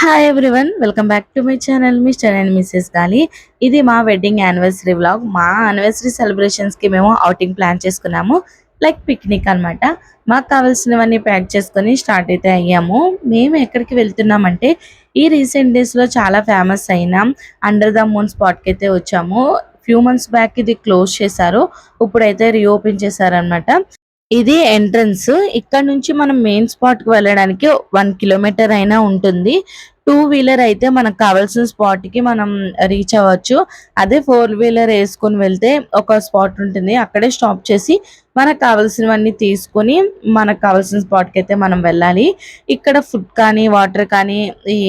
Hi everyone, welcome back to my channel mister and Mrs గాలి. ఇది మా wedding anniversary vlog. మా anniversary సెలబ్రేషన్స్కి మేము అవుటింగ్ ప్లాన్ చేసుకున్నాము, లైక్ పిక్నిక్ అనమాట. మాకు కావాల్సినవన్నీ ప్యాక్ చేసుకొని స్టార్ట్ అయితే అయ్యాము. మేము ఎక్కడికి వెళ్తున్నామంటే ఈ రీసెంట్ డేస్లో చాలా ఫేమస్ అయిన అండర్ ద మూన్ స్పాట్కి అయితే వచ్చాము. ఫ్యూ మంత్స్ బ్యాక్ ఇది క్లోజ్ చేశారు, ఇప్పుడైతే రీఓపెన్ చేశారనమాట. ఇది ఎంట్రన్స్. ఇక్కడ నుంచి మనం మెయిన్ స్పాట్ కి వెళ్ళడానికి 1 కిలోమీటర్ అయినా ఉంటుంది. టూ వీలర్ అయితే మనకు కావాల్సిన స్పాట్ కి మనం రీచ్ అవ్వచ్చు. అదే 4 వీలర్ వేసుకొని వెళ్తే ఒక స్పాట్ ఉంటుంది, అక్కడే స్టాప్ చేసి మనకు కావాల్సినవన్నీ తీసుకొని మనకు కావాల్సిన స్పాట్ కి అయితే మనం వెళ్ళాలి. ఇక్కడ ఫుడ్ కానీ వాటర్ కానీ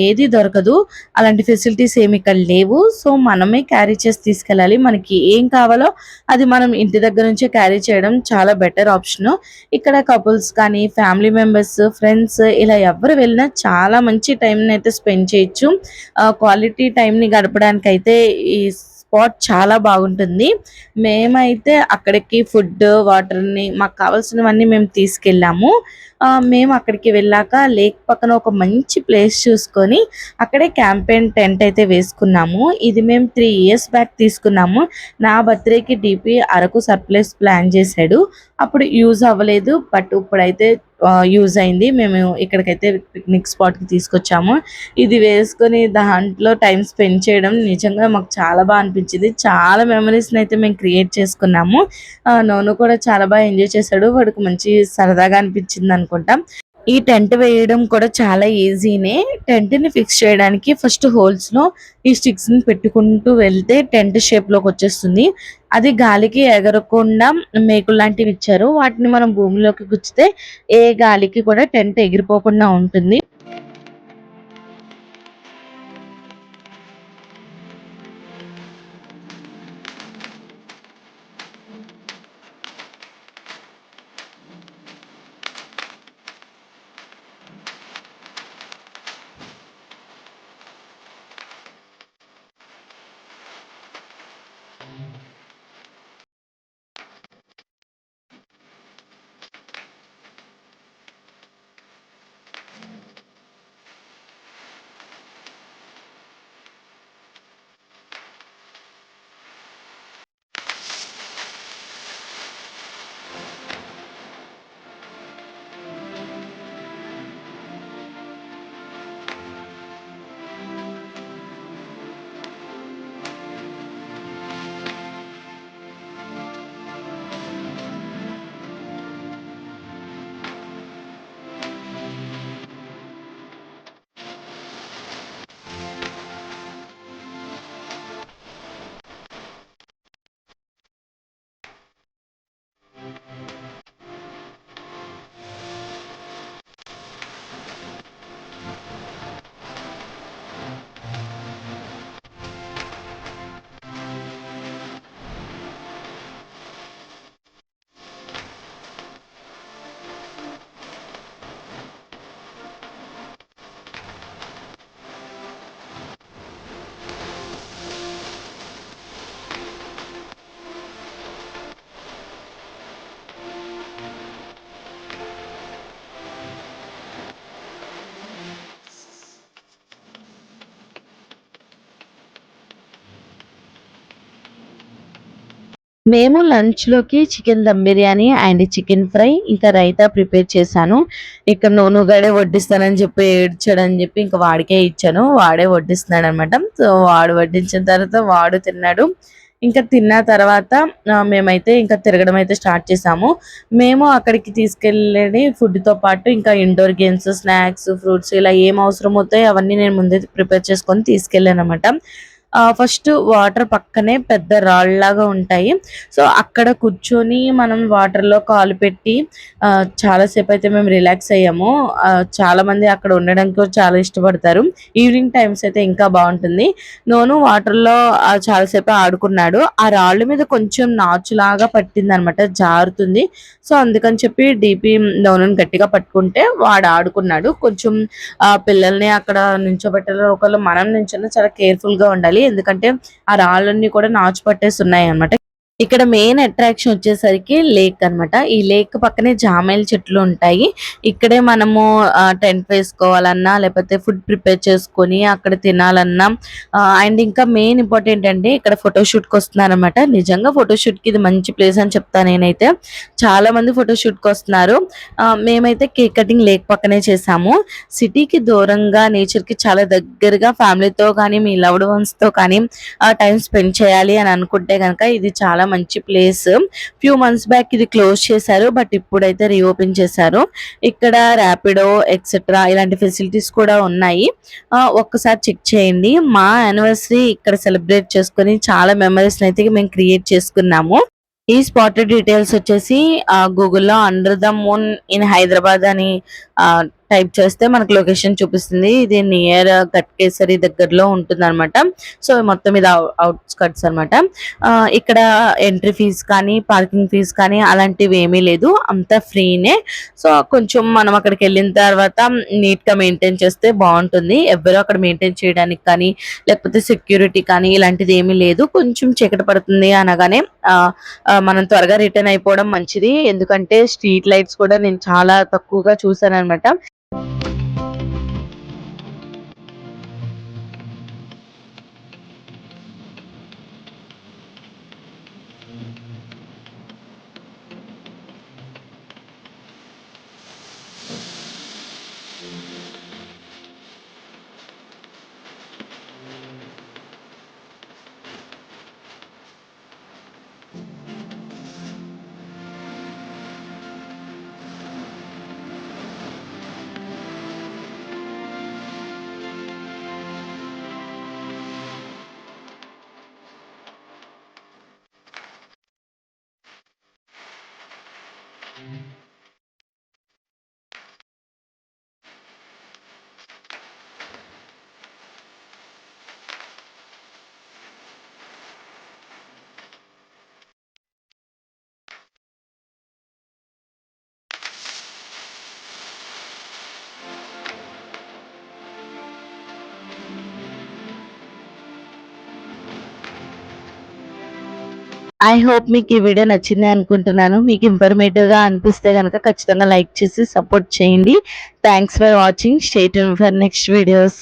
ఏది దొరకదు, అలాంటి ఫెసిలిటీస్ ఏమి ఇక్కడ లేవు. సో మనమే క్యారీ చేసి తీసుకెళ్ళాలి. మనకి ఏం కావాలో అది మనం ఇంటి దగ్గర నుంచే క్యారీ చేయడం చాలా బెటర్ ఆప్షన్. ఇక్కడ కపుల్స్ కానీ ఫ్యామిలీ మెంబర్స్, ఫ్రెండ్స్ ఇలా ఎవరు వెళ్ళినా చాలా మంచి టైంని అయితే స్పెండ్ చేయొచ్చు. క్వాలిటీ టైంని గడపడానికి అయితే ఈ స్పాట్ చాలా బాగుంటుంది. మేమైతే అక్కడికి ఫుడ్ వాటర్ని మాకు కావాల్సినవన్నీ మేము తీసుకెళ్ళాము. మేము అక్కడికి వెళ్ళాక లేక్ పక్కన ఒక మంచి ప్లేస్ చూసుకొని అక్కడే క్యాంపెయిన్ టెంట్ అయితే వేసుకున్నాము. ఇది మేము 3 ఇయర్స్ బ్యాక్ తీసుకున్నాము. నా బర్త్డేకి డిపి అరకు సర్ప్రైజ్ ప్లాన్ చేశాడు, అప్పుడు యూజ్ అవ్వలేదు, బట్ ఇప్పుడైతే యూజ్ అయింది. మేము ఇక్కడికైతే పిక్నిక్ స్పాట్కి తీసుకొచ్చాము. ఇది వేసుకొని దాంట్లో టైం స్పెండ్ చేయడం నిజంగా మాకు చాలా బాగా అనిపించింది. చాలా మెమరీస్ని అయితే మేము క్రియేట్ చేసుకున్నాము. నోను కూడా చాలా బాగా ఎంజాయ్ చేశాడు, వాడికి మంచి సరదాగా అనిపించింది అనుకుంటా. ఈ టెంట్ వేయడం కూడా చాలా ఈజీనే. టెంట్ని ఫిక్స్ చేయడానికి ఫస్ట్ హోల్స్లో ఈ స్టిక్స్ని పెట్టుకుంటూ వెళ్తే టెంట్ షేప్లోకి వచ్చేస్తుంది. అది గాలికి ఎగరకుండా మేకులు లాంటివి ఇచ్చారు, వాటిని మనం భూమిలోకి గుచ్చితే ఏ గాలికి కూడా టెంట్ ఎగిరిపోకుండా ఉంటుంది. మేము లంచ్లోకి chicken dum biryani and chicken fry ఇంకా రైతా ప్రిపేర్ చేశాను. ఇక్కడ నోనుగాడే వడ్డిస్తానని చెప్పి ఏడ్చాడని చెప్పి ఇంకా వాడికే ఇచ్చాను, వాడే వడ్డిస్తున్నాడు అనమాట. సో వాడు వడ్డించిన తర్వాత వాడు తిన్నాడు. ఇంకా తిన్న తర్వాత మేమైతే ఇంకా తిరగడం అయితే స్టార్ట్ చేసాము. మేము అక్కడికి తీసుకెళ్ళి ఫుడ్తో పాటు ఇంకా ఇండోర్ గేమ్స్, స్నాక్స్, ఫ్రూట్స్ ఇలా ఏం అవసరం అవుతాయో అవన్నీ నేను ముందే ప్రిపేర్ చేసుకొని తీసుకెళ్ళాను అనమాట. ఫస్ట్ వాటర్ పక్కనే పెద్ద రాళ్ళలాగా ఉంటాయి, సో అక్కడ కూర్చొని మనం వాటర్లో కాలు పెట్టి చాలాసేపు అయితే మేము రిలాక్స్ అయ్యాము. చాలా మంది అక్కడ ఉండడానికి కూడా చాలా ఇష్టపడతారు. ఈవినింగ్ టైమ్స్ అయితే ఇంకా బాగుంటుంది. నోను వాటర్లో చాలాసేపు ఆడుకున్నాడు. ఆ రాళ్ళ మీద కొంచెం నాచులాగా పట్టింది అనమాట, జారుతుంది. సో అందుకని చెప్పి డిపి నోనుని గట్టిగా పట్టుకుంటే వాడు ఆడుకున్నాడు. కొంచెం పిల్లల్ని అక్కడ నించోబెట్టాలి, ఒకళ్ళు మనం నించున్నా చాలా కేర్ఫుల్ గా ఉండాలి, ఎందుకంటే ఆ రాళ్ళన్నీ కూడా నాచు పట్టేసి ఉన్నాయి అనమాట. ఇక్కడ మెయిన్ అట్రాక్షన్ వచ్చేసరికి లేక్ అన్నమాట. ఈ లేక్ పక్కనే జామేల చెట్లు ఉంటాయి. ఇక్కడే మనము టెంట్ వేసుకోవాలన్నా, లేకపోతే ఫుడ్ ప్రిపేర్ చేసుకొని అక్కడ తినాలన్నా అండ్ ఇంకా మెయిన్ ఇంపార్టెంట్ అంటే ఇక్కడ ఫోటోషూట్‌కి వస్తున్నారన్నమాట. నిజంగా ఫోటోషూట్‌కి ఇది మంచి ప్లేస్ అని చెప్తా నేనైతే. చాలా మంది ఫోటోషూట్‌కి వస్తున్నారు. మేమైతే కేక్ కటింగ్ లేక్ పక్కనే చేసాము. సిటీకి దూరంగా నేచర్‌కి చాలా దగ్గరగా ఫ్యామిలీతో కానీ, మీ లవ్డ్ వన్స్‌తో కానీ టైమ్ స్పెండ్ చేయాలి అని అనుకుంటే గనక ఇది చాలా మంచి ప్లేస్. ఫ్యూ మంత్స్ బ్యాక్ ఇది క్లోజ్ చేశారు. బట్ ఇప్పుడైతే రీఓపెన్ చేశారు. ఇక్కడ ర్యాపిడో ఎక్సెట్రా ఇలాంటి ఫెసిలిటీస్ కూడా ఉన్నాయి. ఒక్కసారి చెక్ చేయండి. మా యానివర్సరీ ఇక్కడ సెలబ్రేట్ చేసుకొని చాలా మెమరీస్ అయితే మేము క్రియేట్ చేసుకున్నాము. ఈ స్పాట్ డీటెయిల్స్ వచ్చేసి గూగుల్‌లో under the moon in Hyderabad అని టైప్ చేస్తే మనకు లొకేషన్ చూపిస్తుంది. ఇది నియర్ ఘట్కేసరి దగ్గరలో ఉంటుందన్నమాట. సో మొత్తం ఇది ఔట్‌స్కట్స్ అన్నమాట. ఇక్కడ ఎంట్రీ ఫీజ్ కానీ, పార్కింగ్ ఫీజ్ కానీ అలాంటివి ఏమీ లేదు. అంతా ఫ్రీనే. సో కొంచెం మనం అక్కడికెళ్ళిన తర్వాత నీట్‌గా మెయింటైన్ చేస్తే బావుంటుంది. ఎవ్వరు అక్కడ మెయింటైన్ చేయడానికి కానీ, లేకపోతే సెక్యూరిటీ కానీ ఇలాంటిది ఏమీ లేదు. కొంచెం చీకటి పడుతుంది అనగానే మనం త్వరగా రిటర్న్ అయిపోవడం మంచిది. ఎందుకంటే స్ట్రీట్ లైట్స్ కూడా నేను చాలా తక్కువగా చూసానన్నమాట. ఐ హోప్ మీకు ఈ వీడియో నచ్చింది అనుకుంటున్నాను. మీకు ఇన్ఫర్మేటివ్‌గా అనిపిస్తే గనక ఖచ్చితంగా లైక్ చేసి సపోర్ట్ చేయండి. Thanks for watching. Stay tuned for next videos.